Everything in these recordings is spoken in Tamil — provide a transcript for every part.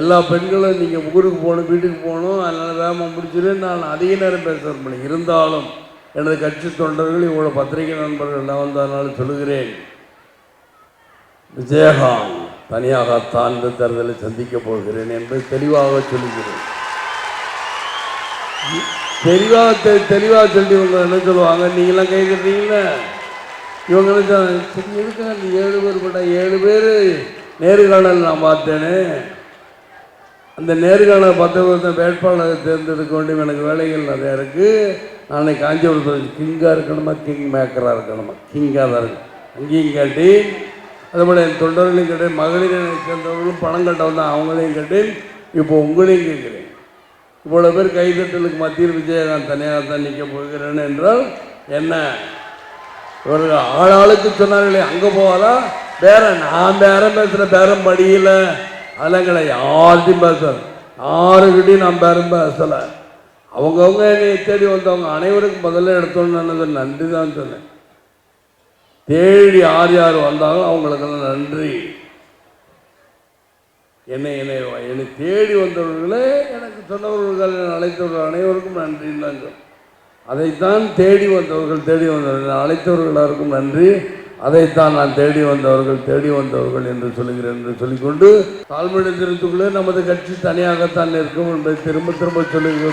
எல்லா பெண்களும் நீங்கள் ஊருக்கு போகணும், வீட்டுக்கு போகணும், அதனால் வேகமாக முடிச்சுட்டு நான் அதிக நேரம் பேச முடியும். இருந்தாலும் எனது கட்சி தொண்டர்கள் இவ்வளோ பத்திரிகை நண்பர்கள் எல்லாம் வந்ததனால சொல்லுகிறேன், விஜயகாந்த் தனியாகத்தான் இந்த தேர்தலை சந்திக்கப் போகிறேன் என்பதை தெளிவாக சொல்லுகிறேன். தெளிவாக சொல்லி இவங்க என்ன சொல்லுவாங்க, நீங்களாம் கை கட்டுறீங்கள, இவங்க சரி எதுக்கா நீ 7 பேர் போட்டா 7 பேர் நேர்காணல் நான் பார்த்தேனே, அந்த நேர்காணல் 10 வேட்பாளரை தேர்ந்தெடுக்க வேண்டிய எனக்கு வேலைகள் நிறையா இருக்குது. நானே காஞ்சிபுரத்தில் கிங்காக இருக்கணுமா, கிங் மேக்கராக இருக்கணுமா, கிங்காக தான் இருக்கு. அங்கேயும் கேட்டு அதுபோல் என் தொண்டர்களையும் கேட்டேன், மகளிரை சேர்ந்தவர்களும் பணம் கட்ட வந்தால் அவங்களையும் கேட்டேன். இப்போ உங்களையும் கேட்குறேன், இவ்வளோ பேர் கைதட்டலுக்கு மத்தியில் விஜயகாந்த் தனியாக தான் நிற்க போகிறேன் என்றால் என்ன? இவர்கள் ஆளாளுக்கு சொன்னார்களே அங்கே போவாரா, வேற நான் பேரம் பேசுகிற பேரம் படியில அதெல்லாம் கிடையாது. யார்ட்டையும் பேசுகிறேன், யாருக்கிட்டையும் நான் பேரம் பேசலை. அவங்கவுங்க என்னை தேடி வந்தவங்க அனைவருக்கும் முதல்ல எடுத்தோன்னு நன்றி தான் சொன்னேன். தேடி யார் யார் வந்தாலும் அவங்களுக்கெல்லாம் நன்றி. என்னை தேடி வந்தவர்களே, எனக்கு சொன்னவர்கள், அழைத்தவர்கள் அனைவருக்கும் நன்றின்னு தான் சொன்னேன். அதைத்தான் தேடி வந்தவர்கள் அழைத்தவர்கள் எல்லாருக்கும் நன்றி. அதைத்தான் நான் தேடி வந்தவர்கள் என்று சொல்லுகிறேன் என்று சொல்லிக்கொண்டு தாழ்மையை தெரிவித்துக்கொள்ள நமது கட்சி தனியாகத்தான் இருக்கும் என்பதை திரும்ப சொல்லிக் கொள்கிறேன்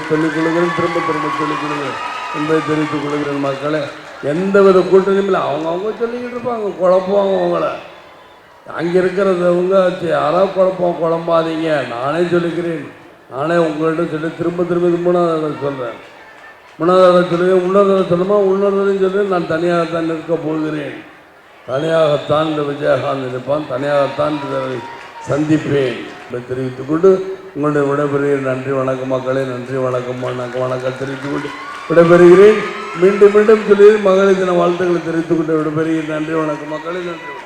என்பதை தெரிவித்துக் கொள்கிறேன். மக்களே, எந்தவித கூட்டணியும் இல்லை. அவங்கவுங்க சொல்லிக்கிட்டு இருப்பாங்க, குழப்புவாங்க அவங்கள. அங்கே இருக்கிறவங்க யாராவது குழம்பாதீங்க. நானே சொல்லிக்கிறேன், நானே உங்கள்கிட்ட சொல்லி திரும்ப 3வது சொல்கிறேன். 3வது சொல்லுவேன், இன்னொரு சொல்லுமா, இன்னொருவரையும் சொல்லி நான் தனியாகத்தான் நிற்க போகிறேன். தனியாகத்தான் இந்த விஜயகாந்த் இருப்பான், தனியாகத்தான் சந்திப்பேன் என்பதை தெரிவித்துக்கொண்டு உங்களுடைய விடைபெறுகிறேன். நன்றி வணக்கம் மக்களே, நன்றி வணக்கம் தெரிவித்துக்கொண்டு விடைபெறுகிறேன். மீண்டும் சொல்லி மகளிர் தின வாழ்த்துக்களை தெரிவித்துக்கொண்டு விடைபெறுகிறேன். நன்றி வணக்கம் மக்களே, நன்றி.